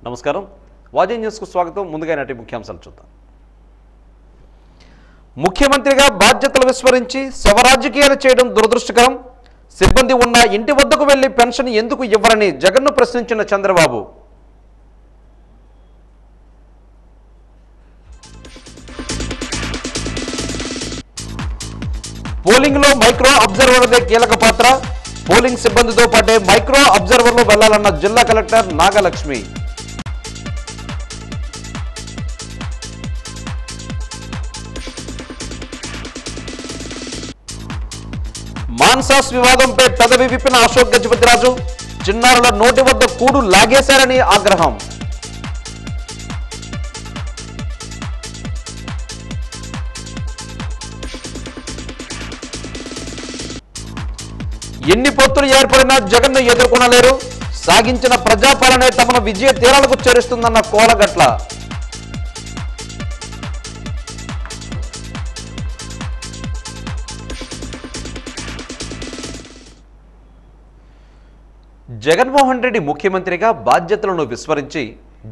నమస్కారం, వాజీ న్యూస్కు స్వాగతం. ముందుగా నాటి ముఖ్యాంశాలు చూద్దాం. ముఖ్యమంత్రిగా బాధ్యతలు విస్మరించి శవరాజకీయాలు చేయడం దురదృష్టకరం. సిబ్బంది ఉన్న ఇంటి వద్దకు వెళ్లి పెన్షన్ ఎందుకు ఇవ్వరని జగన్ను ప్రశ్నించిన చంద్రబాబు. పోలింగ్లో మైక్రో అబ్జర్వర్దే కీలక పాత్ర. పోలింగ్ సిబ్బందితో పాటే మైక్రో అబ్జర్వర్లు వెళ్లాలన్న జిల్లా కలెక్టర్ నాగలక్ష్మి. మాన్సాస్ వివాదంపై పెదవి విప్పిన అశోక్ గజపతిరాజు. చిన్నారుల నోటి వద్ద కూడు లాగేశారని ఆగ్రహం. ఎన్ని పొత్తులు ఏర్పడినా జగన్ను ఎదుర్కొనలేరు. సాగించిన ప్రజాపాలనే తమను విజయ తీరాలకు చేరుస్తుందన్న కోలగట్ల. జగన్మోహన్ రెడ్డి ముఖ్యమంత్రిగా బాధ్యతలను విస్మరించి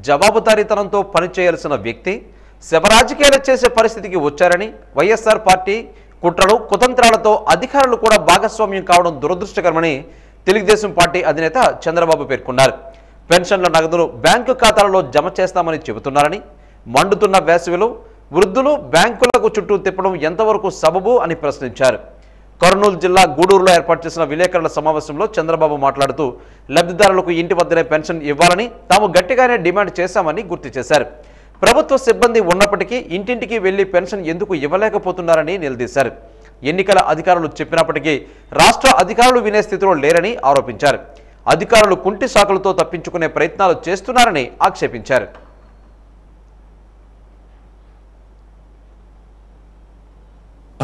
జవాబుదారీతనంతో పనిచేయాల్సిన వ్యక్తి శవరాజకీయాలు చేసే పరిస్థితికి వచ్చారని, వైఎస్ఆర్ పార్టీ కుట్రలు కుతంత్రాలతో అధికారులు కూడా భాగస్వామ్యం కావడం దురదృష్టకరమని తెలుగుదేశం పార్టీ అధినేత చంద్రబాబు పేర్కొన్నారు. పెన్షన్ల నగదును బ్యాంకు ఖాతాలలో జమ చేస్తామని చెబుతున్నారని, మండుతున్న వేసవిలో వృద్ధులు బ్యాంకులకు చుట్టూ తిప్పడం ఎంతవరకు సబబు అని ప్రశ్నించారు. కర్నూలు జిల్లా గూడూరులో ఏర్పాటు చేసిన విలేకరుల సమావేశంలో చంద్రబాబు మాట్లాడుతూ లబ్ధిదారులకు ఇంటి వద్దనే పెన్షన్ ఇవ్వాలని తాము గట్టిగానే డిమాండ్ చేశామని గుర్తు చేశారు. ప్రభుత్వ సిబ్బంది ఉన్నప్పటికీ ఇంటింటికి వెళ్లి పెన్షన్ ఎందుకు ఇవ్వలేకపోతున్నారని నిలదీశారు. ఎన్నికల అధికారులు చెప్పినప్పటికీ రాష్ట్ర అధికారులు వినే స్థితిలో లేరని ఆరోపించారు. అధికారులు కుంటి సాకులతో తప్పించుకునే ప్రయత్నాలు చేస్తున్నారని ఆక్షేపించారు.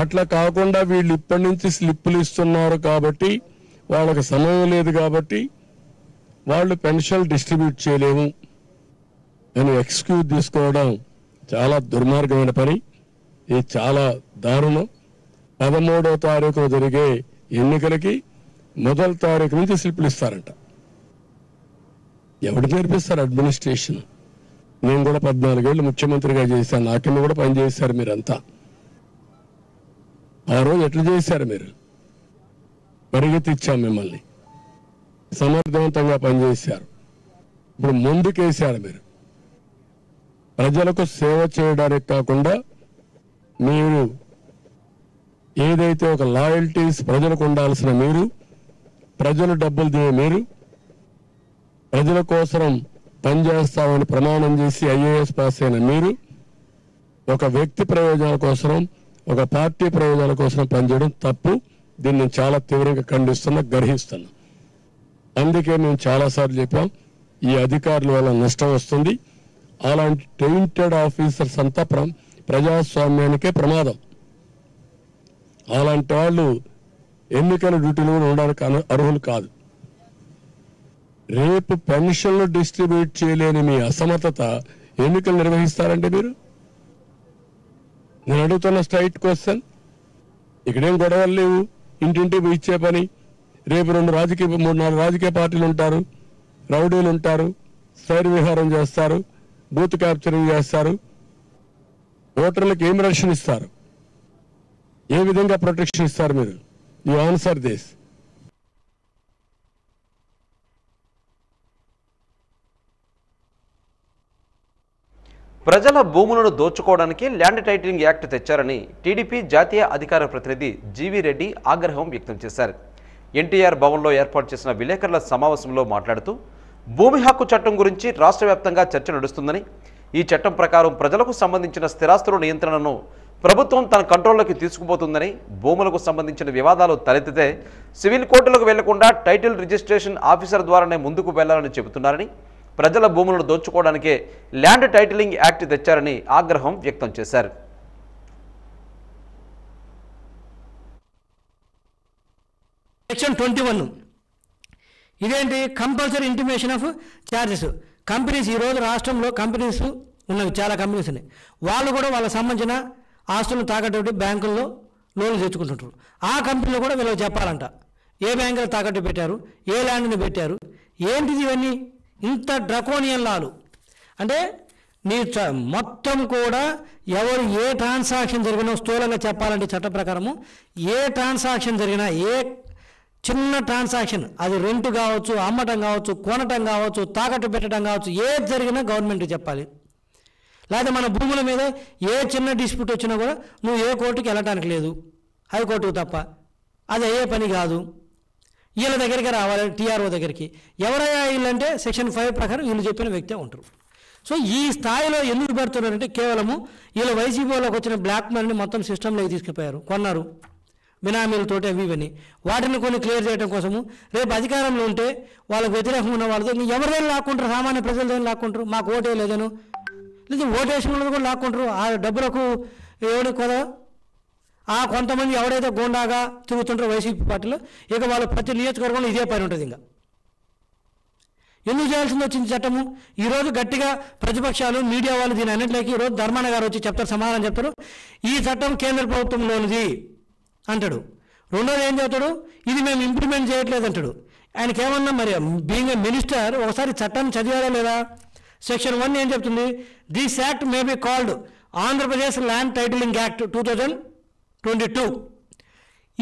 అట్లా కాకుండా వీళ్ళు ఇప్పటి నుంచి స్లిప్పులు ఇస్తున్నారు కాబట్టి, వాళ్ళకి సమయం లేదు కాబట్టి వాళ్ళు పెన్షన్ డిస్ట్రిబ్యూట్ చేయలేము అని ఎక్స్క్యూజ్ తీసుకోవడం చాలా దుర్మార్గమైన పని. ఇది చాలా దారుణం. 13వ తారీఖున జరిగే ఎన్నికలకి 1వ తారీఖు నుంచి స్లిప్పులు ఇస్తారంట. ఎవడు నేర్పిస్తారు అడ్మినిస్ట్రేషన్? నేను కూడా 14 ఏళ్ళు ముఖ్యమంత్రిగా చేశాను, నా కింద కూడా పనిచేశారు మీరంతా. ఆ రోజు ఎట్లా చేశారు మీరు? పరిగెత్తిచ్చాం మిమ్మల్ని, సమర్థవంతంగా పనిచేశారు. ఇప్పుడు ముందుకేశారు మీరు. ప్రజలకు సేవ చేయడానికి కాకుండా మీరు ఏదైతే ఒక లాయల్టీస్ ప్రజలకు ఉండాల్సిన మీరు, ప్రజలు డబ్బులు తినే మీరు, ప్రజల కోసం పనిచేస్తామని ప్రమాణం చేసి ఐఏఎస్ పాస్ అయిన మీరు ఒక వ్యక్తి ప్రయోజనాల కోసం, ఒక పార్టీ ప్రయోజనాల కోసం పనిచేయడం తప్పు. దీన్ని నేను చాలా తీవ్రంగా ఖండిస్తున్నా, గర్హిస్తున్నా. అందుకే మేము చాలాసార్లు చెప్పాం, ఈ అధికారుల వల్ల నష్టం వస్తుంది. అలాంటి టెయింటెడ్ ఆఫీసర్స్ అంతా ప్రజాస్వామ్యానికే ప్రమాదం. అలాంటి వాళ్ళు ఎన్నికల డ్యూటీలో ఉండడానికి అర్హులు కాదు. రేపు పెన్షన్లు డిస్ట్రిబ్యూట్ చేయలేని మీ అసమర్థత ఎన్నికలు నిర్వహిస్తారంటే మీరు? నేను అడుగుతున్న స్ట్రైట్ క్వశ్చన్. ఇక్కడేం గొడవలు లేవు, ఇంటింటి ఇచ్చే పని. రేపు 3-4 రాజకీయ పార్టీలు ఉంటారు, రౌడీలు ఉంటారు, సైర్ విహారం చేస్తారు, బూత్ క్యాప్చరింగ్ చేస్తారు. ఓటర్లకు ఏం రక్షణ ఇస్తారు? ఏ విధంగా ప్రొటెక్షన్ ఇస్తారు మీరు? You answer this. ప్రజల భూములను దోచుకోవడానికి ల్యాండ్ టైటిలింగ్ యాక్ట్ తెచ్చారని టీడీపీ జాతీయ అధికార ప్రతినిధి జీవీ రెడ్డి ఆగ్రహం వ్యక్తం చేశారు. ఎన్టీఆర్ భవన్లో ఏర్పాటు చేసిన విలేకరుల సమావేశంలో మాట్లాడుతూ భూమి హక్కు చట్టం గురించి రాష్ట్ర వ్యాప్తంగా చర్చ నడుస్తుందని, ఈ చట్టం ప్రకారం ప్రజలకు సంబంధించిన స్థిరాస్తుల నియంత్రణను ప్రభుత్వం తన కంట్రోల్లోకి తీసుకుపోతుందని, భూములకు సంబంధించిన వివాదాలు తలెత్తితే సివిల్ కోర్టులకు వెళ్లకుండా టైటిల్ రిజిస్ట్రేషన్ ఆఫీసర్ ద్వారానే ముందుకు వెళ్లాలని చెబుతున్నారని, ప్రజల భూములను దోచుకోవడానికే ల్యాండ్ టైటిలింగ్ యాక్ట్ తెచ్చారని ఆగ్రహం వ్యక్తం చేశారు. సెక్షన్ 21 ఇదేంటి? Compulsory intimation of charges. Companies ఈరోజు రాష్ట్రంలో కంపెనీస్ ఉన్నవి, చాలా కంపెనీస్ ఉన్నాయి. వాళ్ళు కూడా వాళ్ళకి సంబంధించిన ఆస్తులను తాకట్టు బ్యాంకుల్లో లోన్లు తెచ్చుకుంటుంటారు. ఆ కంపెనీలో కూడా వీళ్ళకి చెప్పాలంట ఏ బ్యాంకులో తాకట్టు పెట్టారు, ఏ ల్యాండ్ని పెట్టారు, ఏంటిది ఇవన్నీ. ఇంత డ్రకోనియన్ లాలు అంటే నీ మొత్తం కూడా ఎవరు ఏ ట్రాన్సాక్షన్ జరిగినా స్థూలంగా చెప్పాలంటే చట్ట ప్రకారము ఏ ట్రాన్సాక్షన్ జరిగినా, ఏ చిన్న ట్రాన్సాక్షన్, అది రెంట్ కావచ్చు, అమ్మటం కావచ్చు, కొనటం కావచ్చు, తాకట్టు పెట్టడం కావచ్చు, ఏది జరిగినా గవర్నమెంట్కి చెప్పాలి. లేదా మన భూముల మీద ఏ చిన్న డిస్ప్యూట్ వచ్చినా కూడా నువ్వు ఏ కోర్టుకి వెళ్ళటానికి లేదు, హైకోర్టుకు తప్ప. అది అయ్యే పని కాదు. వీళ్ళ దగ్గరికి రావాలి, టీఆర్ఓ దగ్గరికి. ఎవరయ్యా వీళ్ళంటే సెక్షన్ 5 ప్రకారం వీళ్ళు చెప్పిన వ్యక్తే ఉంటారు. సో ఈ స్థాయిలో ఎందుకు పెడుతున్నారంటే కేవలము వీళ్ళ వైసీపీలోకి వచ్చిన బ్లాక్ మనీని మొత్తం సిస్టంలోకి తీసుకుపోయారు, కొన్నారు బినామీలతోటి అవి ఇవన్నీ. వాటిని కొన్ని క్లియర్ చేయడం కోసము రేపు అధికారంలో ఉంటే వాళ్ళకు వ్యతిరేకంగా ఉన్న వాళ్ళతో ఎవరిదైనా లాక్కుంటారు, సామాన్య ప్రజలదైనా లాక్కుంటారు. మాకు ఓటే లేదను, లేదా ఓటేసిన వాళ్ళని కూడా లాక్కుంటారు. ఆ డబ్బులకు ఎవడు కదా ఆ కొంతమంది ఎవడైతే గోండాగా తిరుగుతుంటారో వైసీపీ పార్టీలో, ఇక వాళ్ళు ప్రతి నియోజకవర్గంలో ఇదే పని ఉంటుంది. ఇంకా ఎందుకు చేయాల్సింది వచ్చింది చట్టము? ఈరోజు గట్టిగా ప్రతిపక్షాలు, మీడియా వాళ్ళు దీని అన్నింటికి ఈరోజు ధర్మాన గారు వచ్చి చెప్తారు, సమాధానం చెప్తారు. ఈ చట్టం కేంద్ర ప్రభుత్వంలోనిది అంటాడు. రెండోది ఏం చెప్తాడు, ఇది మేము ఇంప్లిమెంట్ చేయట్లేదు అంటాడు. ఆయనకి ఏమన్నా మరి బీయింగ్ ఏ మినిస్టర్ ఒకసారి చట్టాన్ని చదివారా లేదా? సెక్షన్ 1 ఏం చెప్తుంది? This act may be called Andhra Pradesh land titling act 2022.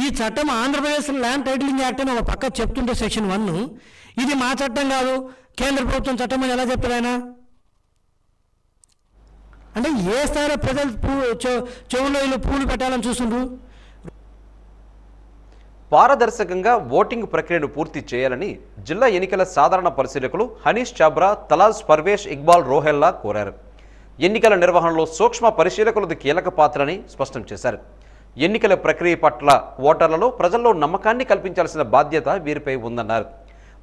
ఈ చట్టం ఆంధ్రప్రదేశ్ ల్యాండ్ టైటిలింగ్ యాక్ట్ అని ఒక పక్క చెప్తుంటే సెక్షన్ 1 ఇది మా చట్టం కాదు, కేంద్ర ప్రభుత్వం చట్టం అని ఎలా చెప్తారు ఆయన? అంటే ఏ స్థాయిలో ప్రజలు చెవుల్లో వీళ్ళు పూలు పెట్టాలని చూస్తుండ్రు. పారదర్శకంగా ఓటింగ్ ప్రక్రియను పూర్తి చేయాలని జిల్లా ఎన్నికల సాధారణ పరిశీలకులు హనీష్ చాబ్రా, తలాజ్ పర్వేష్ ఇక్బాల్ రోహెల్లా కోరారు. ఎన్నికల నిర్వహణలో సూక్ష్మ పరిశీలకులది కీలక పాత్రని స్పష్టం చేశారు. ఎన్నికల ప్రక్రియ పట్ల ఓటర్లలో ప్రజల్లో నమ్మకాన్ని కల్పించాల్సిన బాధ్యత వీరిపై ఉందన్నారు.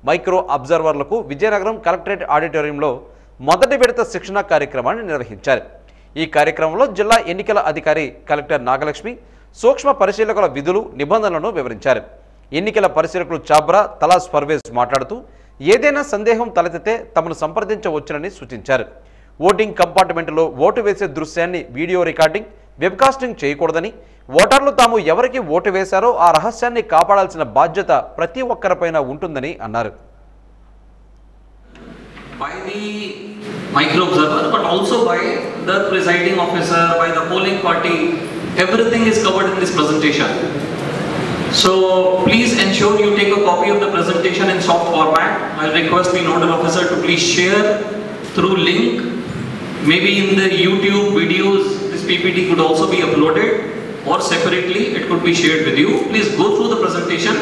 మైక్రో అబ్జర్వర్లకు విజయనగరం కలెక్టరేట్ ఆడిటోరియంలో మొదటి విడత శిక్షణ కార్యక్రమాన్ని నిర్వహించారు. ఈ కార్యక్రమంలో జిల్లా ఎన్నికల అధికారి కలెక్టర్ నాగలక్ష్మి సూక్ష్మ పరిశీలకుల విధులు, నిబంధనలను వివరించారు. ఎన్నికల పరిశీలకులు చాబ్రా, తలాజ్ పర్వేజ్ మాట్లాడుతూ ఏదైనా సందేహం తలెత్తితే తమను సంప్రదించవచ్చునని సూచించారు. ఓటింగ్ కంపార్ట్మెంట్లో ఓటు వేసే దృశ్యాన్ని వీడియో రికార్డింగ్, వెబ్కాస్టింగ్ చేయకూడదని, ఓటర్లు తాము ఎవరికి ఓటు వేశారో ఆ రహస్యాన్ని కాపాడాల్సిన బాధ్యత ప్రతి ఒక్కరిపైన ఉంటుందని అన్నారు. By the micro observer, but also by the presiding officer, by the polling party, everything is covered in this presentation. So please ensure you take a copy of the presentation in soft format. I'll request the nodal officer to please share through link. Maybe in the YouTube videos, this PPT could also be uploaded, or separately it could be shared with you. Please go through the presentation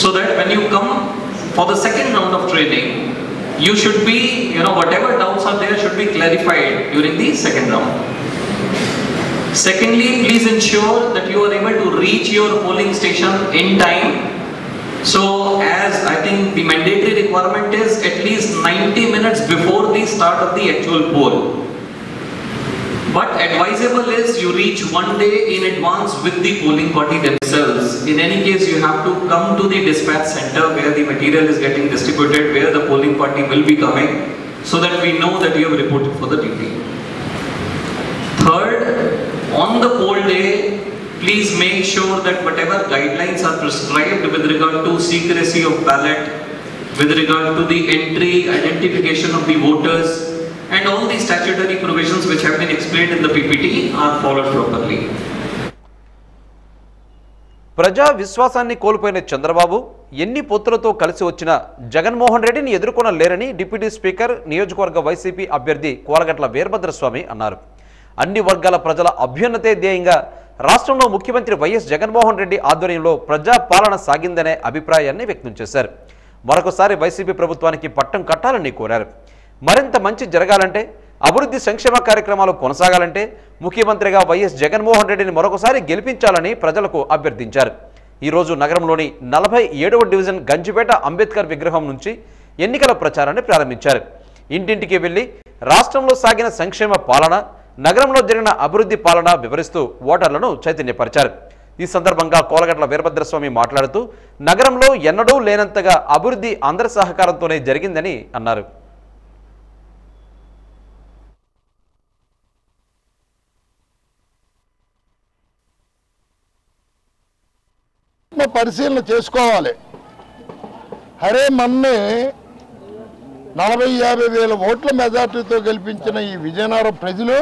so that when you come for the second round of training, you should be, whatever doubts are there should be clarified during the second round. Secondly, please ensure that you are able to reach your polling station in time. So as I think the mandatory requirement is at least 90 minutes before the start of the actual poll. But advisable is you reach one day in advance with the polling party themselves. In any case, you have to come to the dispatch center where the material is getting distributed, where the polling party will be coming, so that we know that you have reported for the duty. Third, on the poll day, please make sure that whatever guidelines are prescribed with regard to secrecy of ballot, with regard to the entry, identification of the voters, and all the statutory provisions which have been explained in the PPT are followed properly. ప్రజా విశ్వాసాన్ని కోల్పోయిన చంద్రబాబు ఎన్ని పొత్తులతో కలిసి వచ్చినా జగన్మోహన్ రెడ్డిని ఎదుర్కొనలేరని deputy speaker, నియోజకవర్గ YCP అభ్యర్థి కోలగట్ల వీరభద్రస్వామి అన్నారు. అన్ని వర్గాల ప్రజల అభ్యున్నతే ధ్యేయంగా రాష్ట్రంలో ముఖ్యమంత్రి వైఎస్ జగన్మోహన్ రెడ్డి ఆధ్వర్యంలో ప్రజా పాలన సాగిందనే అభిప్రాయాన్ని వ్యక్తం చేశారు. మరొకసారి వైసీపీ ప్రభుత్వానికి పట్టం కట్టాలని కోరారు. మరింత మంచి జరగాలంటే, అభివృద్ధి సంక్షేమ కార్యక్రమాలు కొనసాగాలంటే ముఖ్యమంత్రిగా వైఎస్ జగన్మోహన్ రెడ్డిని మరొకసారి గెలిపించాలని ప్రజలకు అభ్యర్థించారు. ఈరోజు నగరంలోని 47వ డివిజన్ గంజిపేట అంబేద్కర్ విగ్రహం నుంచి ఎన్నికల ప్రచారాన్ని ప్రారంభించారు. ఇంటింటికి వెళ్లి రాష్ట్రంలో సాగిన సంక్షేమ పాలన, నగరంలో జరిగిన అభివృద్ధి పాలన వివరిస్తూ ఓటర్లను చైతన్యపరిచారు. ఈ సందర్భంగా కోలగట్ల వీరభద్రస్వామి మాట్లాడుతూ నగరంలో ఎన్నడూ లేనంతగా అభివృద్ధి అందరి సహకారంతోనే జరిగిందని అన్నారు. పరిశీలన చేసుకోవాలి. అరే మొన్నే 40-50 వేల ఓట్ల మెజార్టీతో గెలిపించిన ఈ విజయనగరం ప్రజలు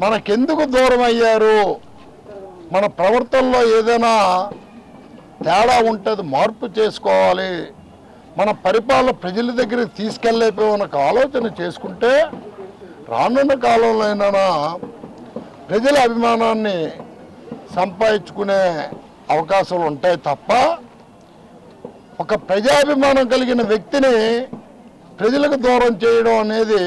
మనకెందుకు దూరం అయ్యారు, మన ప్రవర్తనలో ఏదైనా తేడా ఉంటుంది, మార్పు చేసుకోవాలి, మన పరిపాలన ప్రజల దగ్గరికి తీసుకెళ్ళలేకపోయి ఒక ఆలోచన చేసుకుంటే రానున్న కాలంలో అయినా ప్రజల అభిమానాన్ని సంపాదించుకునే అవకాశాలు ఉంటాయి తప్ప ఒక ప్రజాభిమానం కలిగిన వ్యక్తిని ప్రజలకు దూరం చేయడం అనేది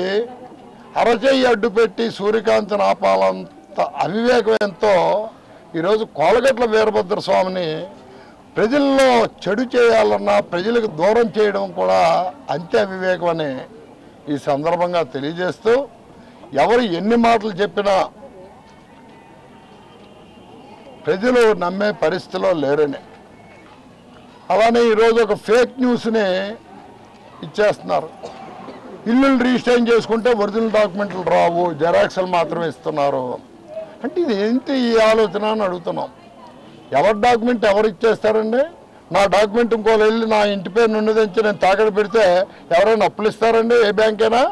అరచేయి అడ్డుపెట్టి సూర్యకాంతిని ఆపాలంత అవివేకమేంతో ఈరోజు కోలగట్ల వీరభద్ర స్వామిని ప్రజల్లో చెడు చేయాలన్నా ప్రజలకు దూరం చేయడం కూడా అంతే అవివేకమని ఈ సందర్భంగా తెలియజేస్తూ ఎవరు ఎన్ని మాటలు చెప్పినా ప్రజలు నమ్మే పరిస్థితిలో లేరని, అలానే ఈరోజు ఒక ఫేక్ న్యూస్ని ఇచ్చేస్తున్నారు. ఇల్లులు రిజిస్ట్రేషన్ చేసుకుంటే ఒరిజినల్ డాక్యుమెంట్లు రావు, జెరాక్స్లు మాత్రమే ఇస్తున్నారు అంటే ఇది ఏంటి ఈ ఆలోచన అని అడుగుతున్నాం. ఎవరి డాక్యుమెంట్ ఎవరు ఇచ్చేస్తారండి? నా డాక్యుమెంట్ ఇంకోళ్ళు వెళ్ళి నా ఇంటి పేరు నుండి నేను తాకడ పెడితే ఎవరైనా అప్పులు ఇస్తారండి? ఏ బ్యాంకైనా?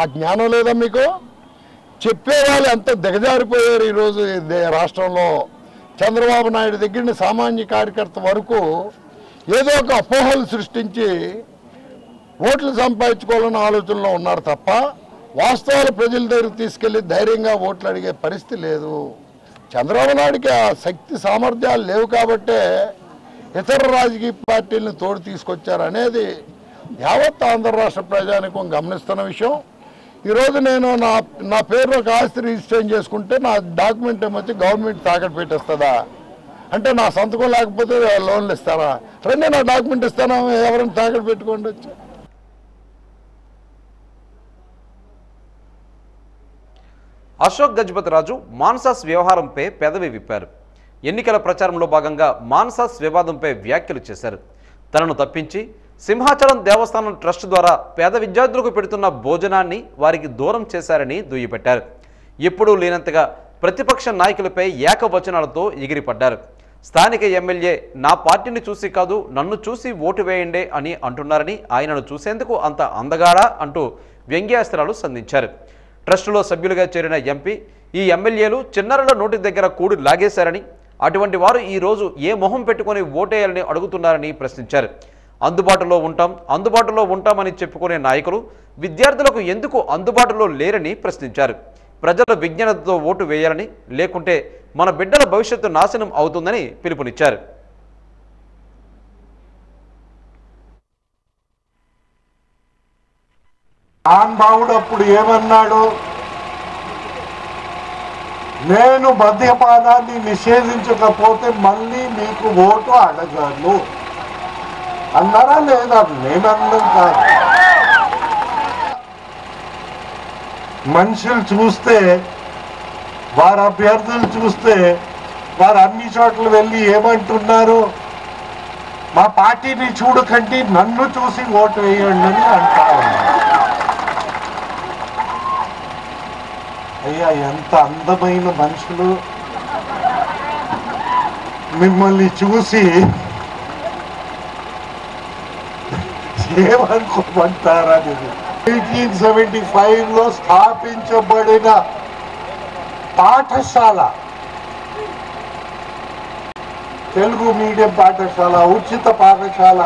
ఆ జ్ఞానం లేదా మీకు? చెప్పేవాళ్ళు ఎంత దిగజారిపోయారు ఈరోజు రాష్ట్రంలో. చంద్రబాబు నాయుడు దగ్గర సామాన్య కార్యకర్త వరకు ఏదో ఒక అపోహలు సృష్టించి ఓట్లు సంపాదించుకోవాలన్న ఆలోచనలో ఉన్నారు తప్ప వాస్తవాలు ప్రజల దగ్గరకు తీసుకెళ్లి ధైర్యంగా ఓట్లు అడిగే పరిస్థితి లేదు. చంద్రబాబు నాయుడికి ఆ శక్తి సామర్థ్యాలు లేవు కాబట్టే ఇతర రాజకీయ పార్టీలను తోడు తీసుకొచ్చారు అనేది యావత్ ఆంధ్ర రాష్ట్ర ప్రజానికం గమనిస్తున్న విషయం. ఈరోజు నేను నా పేరు ఒక ఆస్తి రిజిస్ట్రేషన్ చేసుకుంటే నా డాక్యుమెంట్ ఏమొచ్చి గవర్నమెంట్ తాకట్టు పెట్టేస్తుందా? అంటే నా సంతకం లేకపోతే లోన్లు ఇస్తారా? రండి నా డాక్యుమెంట్ ఇస్తానా, ఎవరైనా తాకట్టు పెట్టుకోండి వచ్చి. అశోక్ గజపతిరాజు మాన్సాస్ వ్యవహారంపై పెదవి విప్పారు. ఎన్నికల ప్రచారంలో భాగంగా మాన్సాస్ వివాదంపై వ్యాఖ్యలు చేశారు. తనను తప్పించి సింహాచలం దేవస్థానం ట్రస్ట్ ద్వారా పేద విద్యార్థులకు పెడుతున్న భోజనాన్ని వారికి దూరం చేశారని దుయ్యబట్టారు. ఎప్పుడూ లేనంతగా ప్రతిపక్ష నాయకులపై ఏకవచనాలతో ఎగిరిపడ్డారు. స్థానిక ఎమ్మెల్యే నా పార్టీని చూసి కాదు నన్ను చూసి ఓటు వేయండి అని అంటున్నారని, ఆయనను చూసేందుకు అంత అందగాడా అంటూ వ్యంగ్యాస్త్రాలు సంధించారు. ట్రస్టులో సభ్యులుగా చేరిన ఎంపీ, ఈ ఎమ్మెల్యేలు చిన్నారుల నోటి దగ్గర కూడి లాగేశారని, అటువంటి వారు ఈరోజు ఏ మొహం పెట్టుకుని ఓటేయాలని అడుగుతున్నారని ప్రశ్నించారు. అందుబాటులో ఉంటామని చెప్పుకునే నాయకులు విద్యార్థులకు ఎందుకు అందుబాటులో లేరని ప్రశ్నించారు. ప్రజల విజ్ఞానతతో ఓటు వేయాలని, లేకుంటే మన బిడ్డల భవిష్యత్తు నాశనం అవుతుందని పిలుపునిచ్చారు. ఆన్బావుడు అప్పుడు ఏమన్నాడు? నేను మద్యపానాన్ని నిషేధించకపోతే మళ్ళీ మీకు ఓటు అడగను అన్నారా లేదా? నేనన్నం కాదు. మనుషులు చూస్తే, వారి అభ్యర్థులు చూస్తే వారు అన్ని చోట్ల వెళ్ళి ఏమంటున్నారు? మా పార్టీని చూడకండి, నన్ను చూసి ఓటు వేయండి అని అంటా ఉన్నారు. అయ్యా, ఎంత అందమైన మనుషులు! మిమ్మల్ని చూసి ఏమనుకోమంటారా? 1875లో స్థాపించబడిన పాఠశాల, తెలుగు మీడియం పాఠశాల, ఉచిత పాఠశాల,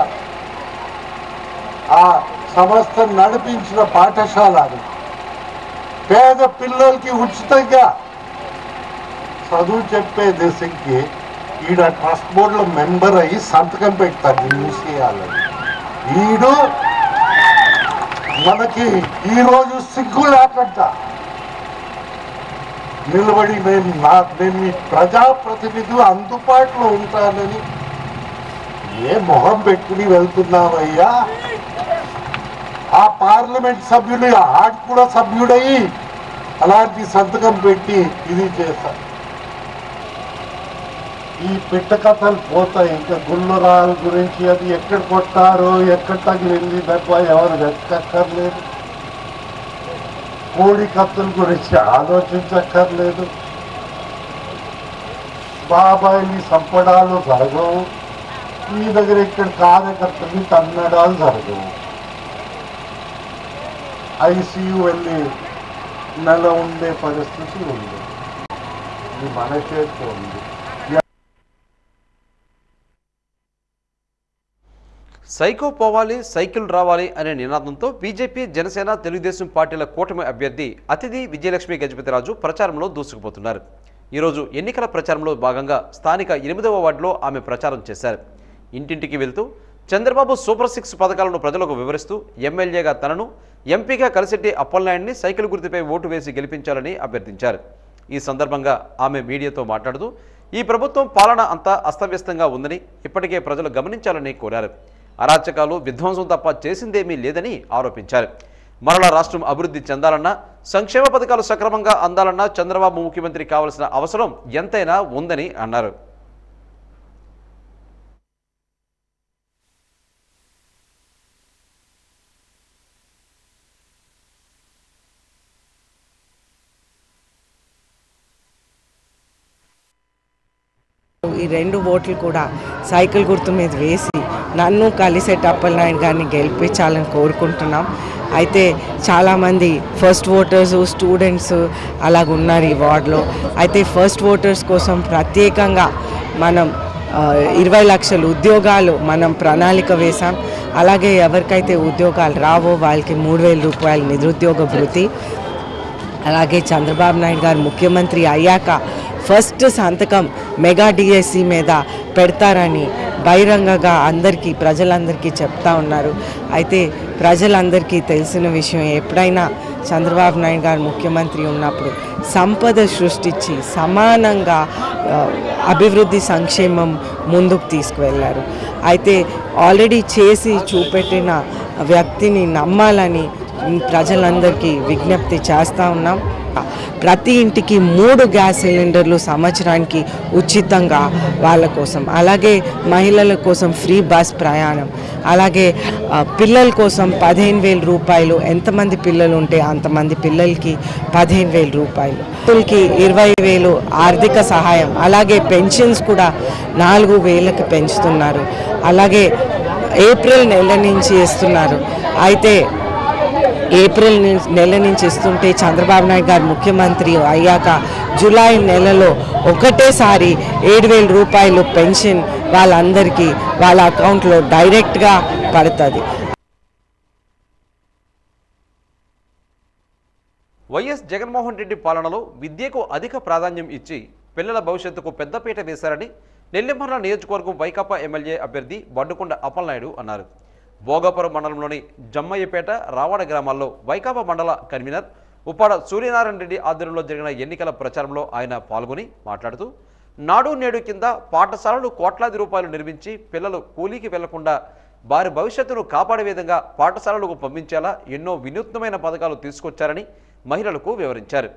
ఆ సంస్థ నడిపించిన పాఠశాల. పేద పిల్లలకి ఉచితంగా చదువు చెప్పే దేశంకి ఈడ ట్రస్ట్ బోర్డులో మెంబర్ అయ్యి సంతకం పెడతాడు మూసేయాలని. ఈడు మనకి ఈరోజు సిగ్గు లేకుండా నిలబడి నేను మీ ప్రజాప్రతినిధి అందుబాటులో ఉంటానని ఏ మొహం పెట్టుకుని వెళ్తున్నావయ్యా? ఆ పార్లమెంట్ సభ్యులు ఆడు కూడా సభ్యుడయి అలాంటి సంతకం పెట్టి ఇది చేశారు. ఈ పిట్ట కథలు పోతాయి. ఇంకా గుళ్ళరాల గురించి అది ఎక్కడ కొట్టారో ఎక్కడ తగిలింది తప్ప ఎవరు వెతకక్కర్లేదు. కోడి కత్తుల గురించి ఆలోచించక్కర్లేదు. బాబాయిని సంపడాలు జరగవు. మీ దగ్గర ఇక్కడ కార్యకర్తల్ని తన్నడాలు జరగవు. ఐసీయూ వెళ్ళి నెల ఉండే పరిస్థితి ఉంది. ఇది మన చేతిలో ఉంది. సైకో పోవాలి సైకిల్ రావాలి అనే నినాదంతో బీజేపీ జనసేన తెలుగుదేశం పార్టీల కూటమి అభ్యర్థి అతిథి విజయలక్ష్మి గజపతిరాజు ప్రచారంలో దూసుకుపోతున్నారు. ఈరోజు ఎన్నికల ప్రచారంలో భాగంగా స్థానిక 8వ వార్డులో ఆమె ప్రచారం చేశారు. ఇంటింటికి వెళ్తూ చంద్రబాబు సూపర్ 6 పథకాలను ప్రజలకు వివరిస్తూ ఎమ్మెల్యేగా తనను, ఎంపీగా కలిసెట్టి అప్పలనాయుడిని సైకిల్ గుర్తుపై ఓటు వేసి గెలిపించాలని అభ్యర్థించారు. ఈ సందర్భంగా ఆమె మీడియాతో మాట్లాడుతూ ఈ ప్రభుత్వం పాలన అంతా అస్తవ్యస్తంగా ఉందని ఇప్పటికే ప్రజలు గమనించాలని కోరారు. అరాచకాలు విధ్వంసం తప్ప చేసిందేమీ లేదని ఆరోపించారు. మరలా రాష్ట్రం అభివృద్ధి చెందాలన్నా, సంక్షేమ పథకాలు సక్రమంగా అందాలన్నా చంద్రబాబు ముఖ్యమంత్రి కావాల్సిన అవసరం ఎంతైనా ఉందని అన్నారు. ఈ 2 ఓట్లు కూడా సైకిల్ గుర్తు మీద వేసి నన్ను కలిసెట్టి అప్పలనాయుడు గారిని గెలిపించాలని కోరుకుంటున్నాం. అయితే చాలామంది ఫస్ట్ ఓటర్స్, స్టూడెంట్స్ అలాగున్నారు ఈ వార్డులో. అయితే ఫస్ట్ ఓటర్స్ కోసం ప్రత్యేకంగా మనం 20 లక్షల ఉద్యోగాలు మనం ప్రణాళిక వేశాం. అలాగే ఎవరికైతే ఉద్యోగాలు రావో వాళ్ళకి 3,000 రూపాయలు నిరుద్యోగ భృతి. అలాగే చంద్రబాబు నాయుడు గారు ముఖ్యమంత్రి అయ్యాక ఫస్ట్ సంతకం మెగా డిఎస్సి మీద పెడతారని బహిరంగంగా ప్రజలందరికీ చెప్తా ఉన్నారు. అయితే ప్రజలందరికీ తెలిసిన విషయం, ఎప్పుడైనా చంద్రబాబు నాయుడు గారు ముఖ్యమంత్రి ఉన్నప్పుడు సంపద సృష్టించి సమానంగా అభివృద్ధి సంక్షేమం ముందుకు తీసుకువెళ్ళారు. అయితే ఆల్రెడీ చేసి చూపెట్టిన వ్యక్తిని నమ్మాలని ప్రజలందరికీ విజ్ఞప్తి చేస్తూ ఉన్నాం. ప్రతి ఇంటికి 3 గ్యాస్ సిలిండర్లు సంవత్సరానికి ఉచితంగా వాళ్ళ కోసం, అలాగే మహిళల కోసం ఫ్రీ బస్ ప్రయాణం, అలాగే పిల్లల కోసం 15,000 రూపాయలు. ఎంతమంది పిల్లలు ఉంటే అంతమంది పిల్లలకి 15,000 రూపాయలు. పిల్లలకి 20,000 ఆర్థిక సహాయం. అలాగే పెన్షన్స్ కూడా 4,000కి పెంచుతున్నారు. అలాగే ఏప్రిల్ నెల నుంచి ఇస్తున్నారు. అయితే ఏప్రిల్ నెల నుంచి ఇస్తుంటే చంద్రబాబు నాయుడు గారు ముఖ్యమంత్రి అయ్యాక జూలై నెలలో ఒకటేసారి 7,000 రూపాయలు పెన్షన్ వాళ్ళందరికీ వాళ్ళ అకౌంట్లో డైరెక్ట్గా పడుతుంది. వైఎస్ జగన్మోహన్ రెడ్డి పాలనలో విద్యకు అధిక ప్రాధాన్యం ఇచ్చి పిల్లల భవిష్యత్తుకు పెద్దపీట వేశారని నెల్లిమర్ల నియోజకవర్గం వైకాపా ఎమ్మెల్యే అభ్యర్థి బండుకొండ అప్పలనాయుడు అన్నారు. భోగాపురం మండలంలోని జమ్మయ్యపేట, రావాడ గ్రామాల్లో వైకాపా మండల కన్వీనర్ ఉప్పాడ సూర్యనారాయణ రెడ్డి ఆధ్వర్యంలో జరిగిన ఎన్నికల ప్రచారంలో ఆయన పాల్గొని మాట్లాడుతూ నాడు నేడు కింద పాఠశాలలు కోట్లాది రూపాయలు నిర్మించి పిల్లలు కూలీకి వెళ్లకుండా వారి భవిష్యత్తును కాపాడే విధంగా పాఠశాలలకు పంపించేలా ఎన్నో వినూత్నమైన పథకాలు తీసుకొచ్చారని మహిళలకు వివరించారు.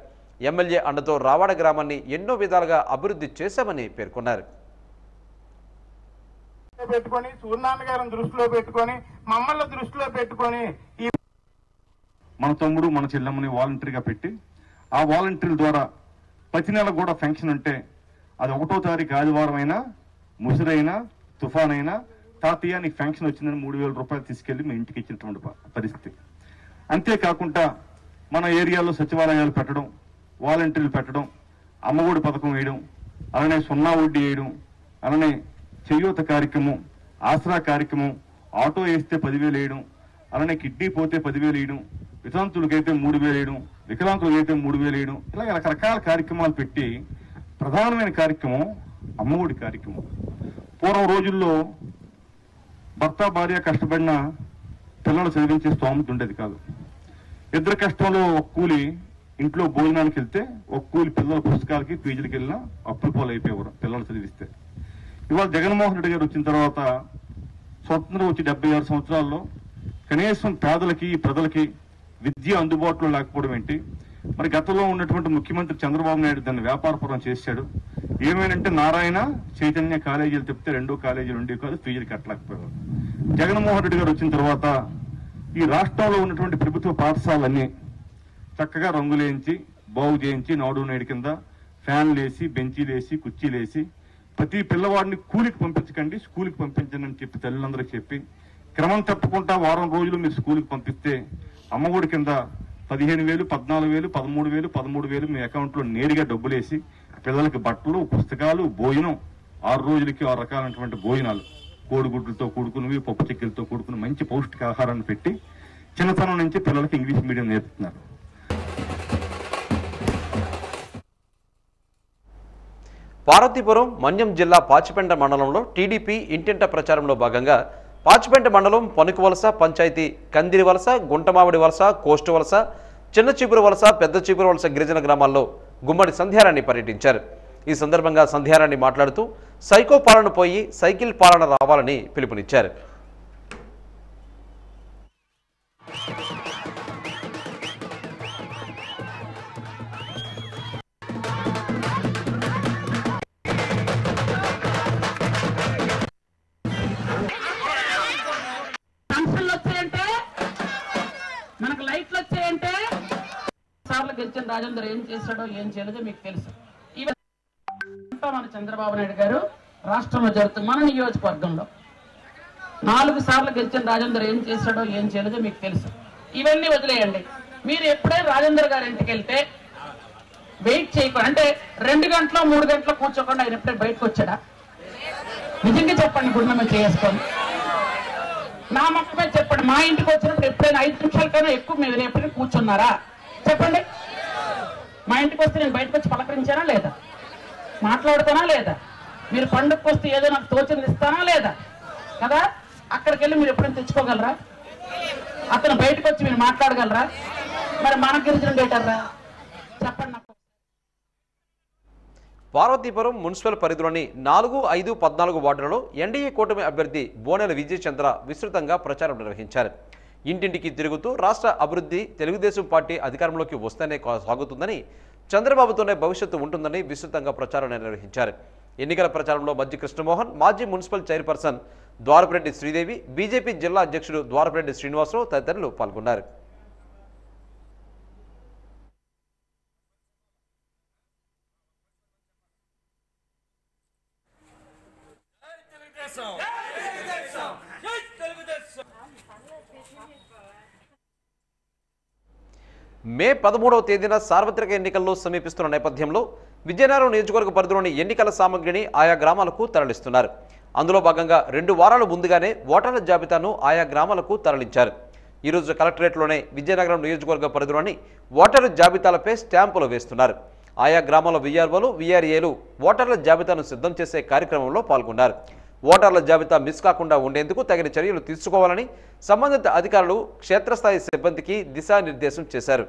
ఎమ్మెల్యే అండతో రావాడ గ్రామాన్ని ఎన్నో విధాలుగా అభివృద్ధి చేశామని పేర్కొన్నారు. పెట్టుకొని సూర్యనారాయణ గారిని దృష్టిలో పెట్టుకొని మమ్మల్ని దృష్టిలో పెట్టుకొని మన తమ్ముడు మన చెల్లెమ్మని వాలంటరీగా పెట్టి ఆ వాలంటీర్ల ద్వారా ప్రతి నెల కూడా ఫంక్షన్ ఉంటే అది 1వ తారీఖు ఆదివారం అయినా, ముసిరైనా, తుఫాన్ అయినా, తాతయ్య నీకు ఫంక్షన్ వచ్చిందని 3,000 రూపాయలు తీసుకెళ్లి మీ ఇంటికి ఇచ్చినటువంటి పరిస్థితి. అంతేకాకుండా మన ఏరియాలో సచివాలయాలు పెట్టడం, వాలంటీర్లు పెట్టడం, అమ్మఒడి పథకం వేయడం, అలానే 0 వడ్డీ వేయడం, అలానే చేయూత కార్యక్రమం, ఆసరా కార్యక్రమం, ఆటో వేస్తే 10,000 వేయడం, అలానే కిడ్నీ పోతే 10,000 వేయడం, వితంతులకైతే 3,000 వేయడం, వికలాంగులకైతే 3,000 వేయడం, ఇలా రకరకాల కార్యక్రమాలు పెట్టి ప్రధానమైన కార్యక్రమం అమ్మఒడి కార్యక్రమం. పూర్వం రోజుల్లో భర్త భార్య కష్టపడిన పిల్లలు చదివించే స్తోమత ఉండేది కాదు. ఇద్దరు కష్టంలో ఒక కూలి ఇంట్లో భోజనానికి వెళ్తే ఒక కూలి పిల్లల పుస్తకాలకి ఫీజులకి వెళ్ళినా అప్పుల పాలు అయిపోయేవారు పిల్లలు చదివిస్తే. ఇవాళ జగన్మోహన్ రెడ్డి గారు వచ్చిన తర్వాత స్వతంత్రం వచ్చి 76 సంవత్సరాల్లో కనీసం పేదలకి ప్రజలకి విద్య అందుబాటులో లేకపోవడం ఏంటి? మరి గతంలో ఉన్నటువంటి ముఖ్యమంత్రి చంద్రబాబు నాయుడు దాన్ని వ్యాపారపరం చేశాడు. ఏమైనంటే నారాయణ చైతన్య కాలేజీలు చెప్తే 2 కాలేజీలు ఉండేవి కాదు, ఫీజులు కట్టలేకపోయారు. జగన్మోహన్ రెడ్డి గారు వచ్చిన తర్వాత ఈ రాష్ట్రంలో ఉన్నటువంటి ప్రభుత్వ పాఠశాలన్నీ చక్కగా రంగులేయించి బాగు చేయించి నాడు నేడు కింద ఫ్యాన్లు వేసి బెంచీలు వేసి కుర్చీలు వేసి ప్రతి పిల్లవాడిని కూలికి పంపించకండి, స్కూల్కి పంపించండి అని చెప్పి తల్లిదండ్రులకు చెప్పి క్రమం తప్పకుండా వారం రోజులు మీరు స్కూల్కి పంపిస్తే అమ్మఒడి కింద 15,000, 14,000, 13,000, 13,000 మీ అకౌంట్లో నేరుగా డబ్బులేసి పిల్లలకి బట్టలు, పుస్తకాలు, భోజనం 6 రోజులకి 6 రకాలైనటువంటి భోజనాలు, కోడిగుడ్లతో కూడుకున్నవి, పప్పు చిక్కలతో కూడుకుని మంచి పౌష్టికాహారాన్ని పెట్టి చిన్నతనం నుంచి పిల్లలకి ఇంగ్లీష్ మీడియం నేర్పుతున్నారు. పార్వతీపురం మన్యం జిల్లా పాచిపెంట మండలంలో టీడీపీ ఇంటింట ప్రచారంలో భాగంగా పాచిపెంట మండలం పనుకువలస పంచాయతీ కందిరి వలస, గుంటమామిడి వలస, కోస్టు వలస, చిన్న చీపురు వలస, పెద్ద చీపురు వలస గిరిజన గ్రామాల్లో గుమ్మడి సంధ్యారాణి పర్యటించారు. ఈ సందర్భంగా సంధ్యారాణి మాట్లాడుతూ సైకో పాలన పోయి సైకిల్ పాలన రావాలని పిలుపునిచ్చారు. మనకు లైట్లు వచ్చాయంటే సార్లు గెలిచిన రాజేందర్ ఏం చేశాడో ఏం చేయలేదో మీకు తెలుసు. మన చంద్రబాబు నాయుడు గారు రాష్ట్రంలో జరుగుతుంది, మన నియోజకవర్గంలో 4 సార్లు గెలిచిన రాజేందర్ ఏం చేశాడో ఏం చేయలేదో మీకు తెలుసు. ఇవన్నీ వదిలేయండి. మీరు ఎప్పుడైనా రాజేందర్ గారి ఇంటికి వెళ్తే వెయిట్ చేయకుండా, అంటే 2 గంటలు 3 గంటలు కూర్చోకుండా ఆయన ఎప్పుడైనా బయటకు వచ్చాడా? నిజంగా చెప్పండి, గుండె చేసుకొని నా మొక్కమే చెప్పండి. మా ఇంటికి వచ్చినప్పుడు ఎప్పుడైనా 5 నిమిషాల కన్నా ఎక్కువ మీరు ఎప్పుడైనా కూర్చున్నారా? చెప్పండి. మా ఇంటికి వస్తే నేను బయటకు వచ్చి పలకరించానా లేదా? మాట్లాడుతానా లేదా? మీరు పండుగకు వస్తే ఏదో నాకు తోచింది ఇస్తానా లేదా? కదా, అక్కడికి వెళ్ళి మీరు ఎప్పుడైనా తెచ్చుకోగలరా? అతను బయటకు వచ్చి మీరు మాట్లాడగలరా? మరి మన గిరిజన బయటరా? చెప్పండి నాకు. పార్వతీపురం మున్సిపల్ పరిధిలోని 4, 5, 14 వార్డులలో ఎన్డీఏ కూటమి అభ్యర్థి బోనెల విజయ్ చంద్ర విస్తృతంగా ప్రచారం నిర్వహించారు. ఇంటింటికి తిరుగుతూ రాష్ట్ర అభివృద్ధి తెలుగుదేశం పార్టీ అధికారంలోకి వస్తేనే సాగుతుందని, చంద్రబాబుతోనే భవిష్యత్తు ఉంటుందని విస్తృతంగా ప్రచారం నిర్వహించారు. ఎన్నికల ప్రచారంలో మజ్జి కృష్ణమోహన్, మాజీ municipal chairperson Dwarapureddy Sridevi, BJP జిల్లా అధ్యక్షుడు ద్వారపురెడ్డి శ్రీనివాసరావు తదితరులు పాల్గొన్నారు. మే 13వ తేదీన సార్వత్రిక ఎన్నికల్లో సమీపిస్తున్న నేపథ్యంలో విజయనగరం నియోజకవర్గ పరిధిలోని ఎన్నికల సామగ్రిని ఆయా గ్రామాలకు తరలిస్తున్నారు. అందులో భాగంగా 2 వారాల ముందుగానే ఓటర్ల జాబితాను ఆయా గ్రామాలకు తరలించారు. ఈరోజు కలెక్టరేట్లోనే విజయనగరం నియోజకవర్గ పరిధిలోని ఓటర్ల జాబితాలపై స్టాంపులు వేస్తున్నారు. ఆయా గ్రామాల వీఆర్ఓలు, వీఆర్ఏలు ఓటర్ల జాబితాను సిద్ధం చేసే కార్యక్రమంలో పాల్గొన్నారు. ఓటర్ల జాబితా మిస్ కాకుండా ఉండేందుకు తగిన చర్యలు తీసుకోవాలని సంబంధిత అధికారులు క్షేత్రస్థాయి సిబ్బందికి దిశానిర్దేశం చేశారు.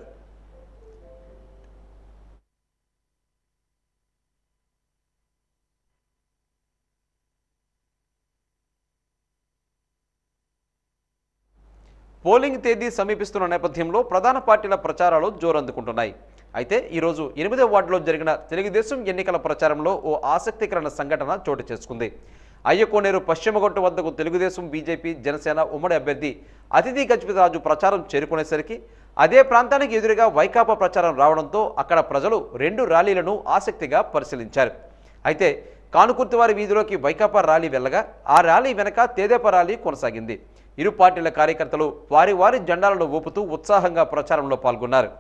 పోలింగ్ తేదీ సమీపిస్తున్న నేపథ్యంలో ప్రధాన పార్టీల ప్రచారాలు జోరందుకుంటున్నాయి. అయితే ఈరోజు 8వ వార్డులో జరిగిన తెలుగుదేశం ఎన్నికల ప్రచారంలో ఓ ఆసక్తికరమైన సంఘటన చోటు చేసుకుంది. అయ్యకోనేరు పశ్చిమగొట్టు వద్దకు తెలుగుదేశం, బీజేపీ, జనసేన ఉమ్మడి అభ్యర్థి అతిథి గజపతిరాజు ప్రచారం చేరుకునేసరికి అదే ప్రాంతానికి ఎదురుగా వైకాపా ప్రచారం రావడంతో అక్కడ ప్రజలు 2 ర్యాలీలను ఆసక్తిగా పరిశీలించారు. అయితే కానుకుర్తివారి వీధిలోకి వైకాపా ర్యాలీ వెళ్ళగా ఆ ర్యాలీ వెనక తెదేపా ర్యాలీ కొనసాగింది. ఇరు పార్టీల కార్యకర్తలు వారి వారి జెండాలను ఊపుతూ ఉత్సాహంగా ప్రచారంలో పాల్గొన్నారు.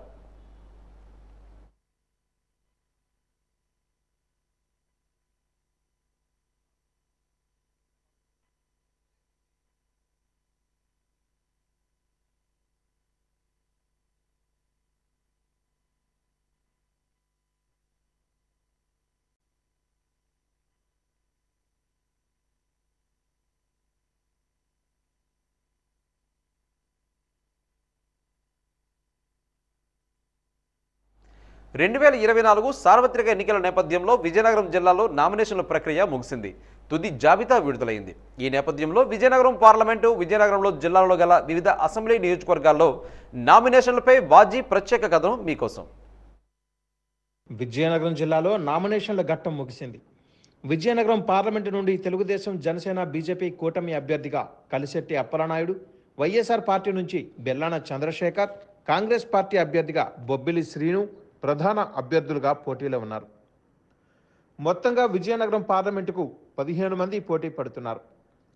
– 2024 సార్వత్రిక ఎన్నికల నేపథ్యంలో విజయనగరం జిల్లాలో నామినేషన్ల ప్రక్రియ ముగిసింది. తుది జాబితా విడుదలైంది. ఈ నేపథ్యంలో విజయనగరం పార్లమెంటు, విజయనగరంలో జిల్లాలో గల వివిధ అసెంబ్లీ నియోజకవర్గాల్లో నామినేషన్లపై బాజీ ప్రత్యేక కథనం మీకోసం. విజయనగరం జిల్లాలో నామినేషన్ల ఘట్టం ముగిసింది. విజయనగరం పార్లమెంటు నుండి తెలుగుదేశం, జనసేన, బీజేపీ కూటమి అభ్యర్థిగా కలిశెట్టి అప్పలనాయుడు, వైఎస్ఆర్ పార్టీ నుంచి బెల్లాన చంద్రశేఖర్, కాంగ్రెస్ పార్టీ అభ్యర్థిగా బొబ్బిలి శ్రీను ప్రధాన అభ్యర్థులుగా పోటీలో ఉన్నారు. మొత్తంగా విజయనగరం పార్లమెంటుకు 15 మంది పోటీ పడుతున్నారు.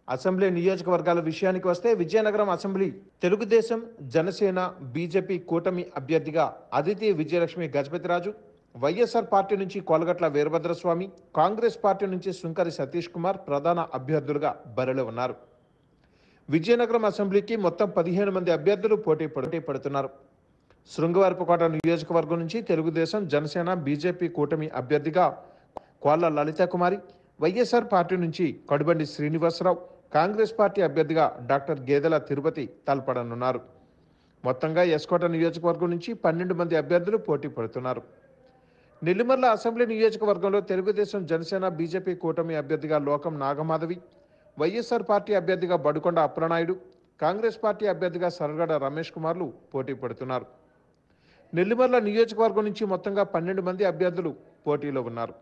అసెంబ్లీ నియోజకవర్గాల విషయానికి వస్తే విజయనగరం అసెంబ్లీ తెలుగుదేశం, జనసేన, బీజేపీ కూటమి అభ్యర్థిగా అదితి విజయలక్ష్మి గజపతిరాజు, వైఎస్ఆర్ పార్టీ నుంచి కోలగట్ల వీరభద్రస్వామి, కాంగ్రెస్ పార్టీ నుంచి సుంకరి సతీష్ కుమార్ ప్రధాన అభ్యర్థులుగా బరిలో ఉన్నారు. విజయనగరం అసెంబ్లీకి మొత్తం 15 మంది అభ్యర్థులు పోటీ పడుతున్నారు. శృంగవరపుకోట నియోజకవర్గం నుంచి తెలుగుదేశం, జనసేన, బీజేపీ కూటమి అభ్యర్థిగా కోళ్ల లలిత కుమారి, వైఎస్ఆర్ పార్టీ నుంచి కడుబండి శ్రీనివాసరావు, కాంగ్రెస్ పార్టీ అభ్యర్థిగా డాక్టర్ గేదెల తిరుపతి తలపడనున్నారు. మొత్తంగా ఎస్కోట నియోజకవర్గం నుంచి 12 మంది అభ్యర్థులు పోటీ పడుతున్నారు. నెల్లిమర్ల అసెంబ్లీ నియోజకవర్గంలో తెలుగుదేశం, జనసేన, బీజేపీ కూటమి అభ్యర్థిగా లోకం నాగమాధవి, వైఎస్ఆర్ పార్టీ అభ్యర్థిగా బడుకొండ అప్పలనాయుడు, కాంగ్రెస్ పార్టీ అభ్యర్థిగా సరగడ రమేష్ కుమార్లు పోటీ పడుతున్నారు. నెల్లిమర్ల నియోజకవర్గం నుంచి మొత్తంగా 12 మంది అభ్యర్థులు పోటీలో ఉన్నారు.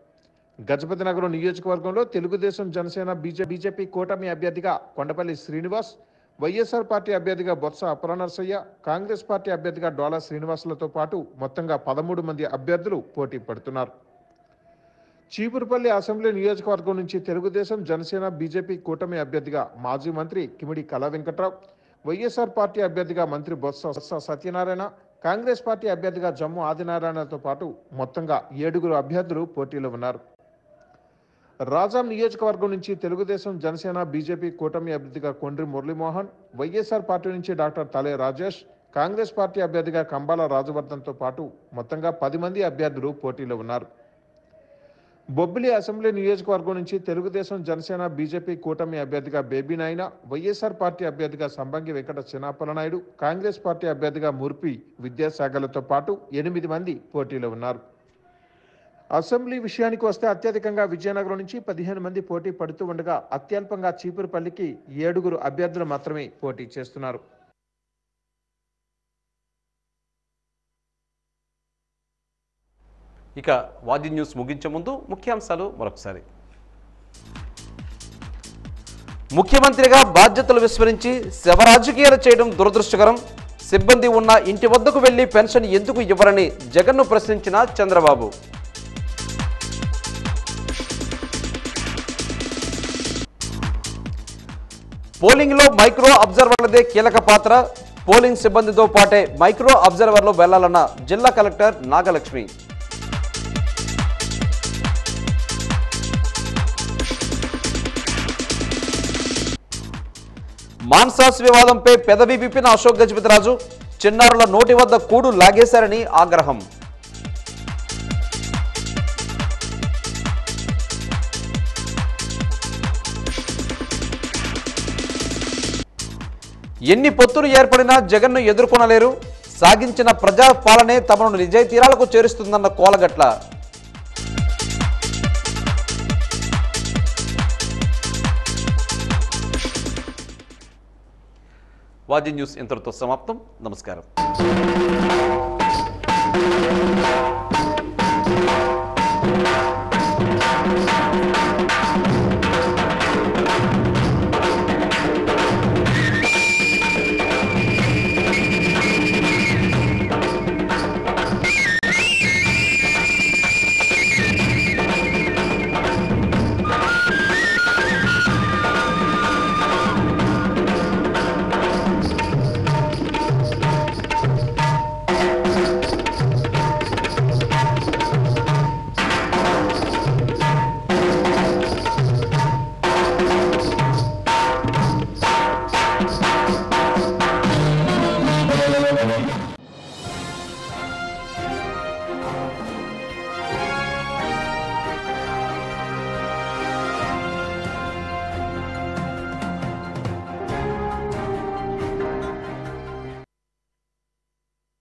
గజపతి నగరం నియోజకవర్గంలో తెలుగుదేశం, జనసేన, బీజేపీ కూటమి అభ్యర్థిగా కొండపల్లి శ్రీనివాస్, వైఎస్ఆర్ పార్టీ అభ్యర్థిగా బొత్స అప్పలనరసయ్య, కాంగ్రెస్ పార్టీ అభ్యర్థిగా డోలా శ్రీనివాసులతో పాటు మొత్తంగా 13 మంది అభ్యర్థులు పోటీ పడుతున్నారు. చీపురుపల్లి అసెంబ్లీ నియోజకవర్గం నుంచి తెలుగుదేశం, జనసేన, బీజేపీ కూటమి అభ్యర్థిగా మాజీ మంత్రి కిమిడి కళా వెంకట్రావు, వైఎస్ఆర్ పార్టీ అభ్యర్థిగా మంత్రి బొత్స సత్యనారాయణ, కాంగ్రెస్ పార్టీ అభ్యర్థిగా జమ్ము ఆదినారాయణతో పాటు మొత్తంగా 7 అభ్యర్థులు పోటీలో ఉన్నారు. రాజాం నియోజకవర్గం నుంచి తెలుగుదేశం, జనసేన, బీజేపీ కూటమి అభ్యర్థిగా కొండ్రి మురళీమోహన్, వైఎస్ఆర్ పార్టీ నుంచి డాక్టర్ తలే రాజేష్, కాంగ్రెస్ పార్టీ అభ్యర్థిగా కంబాల రాజవర్ధన్తో పాటు మొత్తంగా 10 మంది అభ్యర్థులు పోటీలో ఉన్నారు. బొబ్బిలి అసెంబ్లీ నియోజకవర్గం నుంచి తెలుగుదేశం, జనసేన, బీజేపీ కూటమి అభ్యర్థిగా బేబీ నాయన, వైఎస్ఆర్ పార్టీ అభ్యర్థిగా సంబంగి వెంకట చిన్నప్పలనాయుడు, కాంగ్రెస్ పార్టీ అభ్యర్థిగా ముర్పి విద్యాసాగర్లతో పాటు 8 మంది పోటీలో ఉన్నారు. అసెంబ్లీ విషయానికి వస్తే అత్యధికంగా విజయనగరం నుంచి 15 మంది పోటీ పడుతూ ఉండగా అత్యల్పంగా చీపురుపల్లికి 7 అభ్యర్థులు మాత్రమే పోటీ చేస్తున్నారు. ఇక వాజీ న్యూస్ ముగించే ముందు ముఖ్యాంశాలు మరొకసారి. ముఖ్యమంత్రిగా బాధ్యతలు విస్మరించి శవరాజకీయాలు చేయడం దురదృష్టకరం. సిబ్బంది ఉన్న ఇంటి వద్దకు వెళ్లి పెన్షన్ ఎందుకు ఇవ్వరని జగన్ను ప్రశ్నించిన చంద్రబాబు. పోలింగ్లో మైక్రో అబ్జర్వర్లదే కీలక పాత్ర. పోలింగ్ సిబ్బందితో పాటే మైక్రో అబ్జర్వర్లు వెళ్లాలన్న జిల్లా కలెక్టర్ నాగలక్ష్మి. మాన్సాస్ వివాదంపై పెదవి విప్పిన అశోక్ గజపతిరాజు. చిన్నారుల నోటి వద్ద కూడు లాగేశారని ఆగ్రహం. ఎన్ని పొత్తులు ఏర్పడినా జగన్ను ఎదుర్కొనలేరు. సాగించిన ప్రజా పాలనే తమను నిజాయితీరాలకు చేరుస్తుందన్న కోలగట్ల. వాజీ న్యూస్ ఇంతటితో సమాప్తం. నమస్కారం.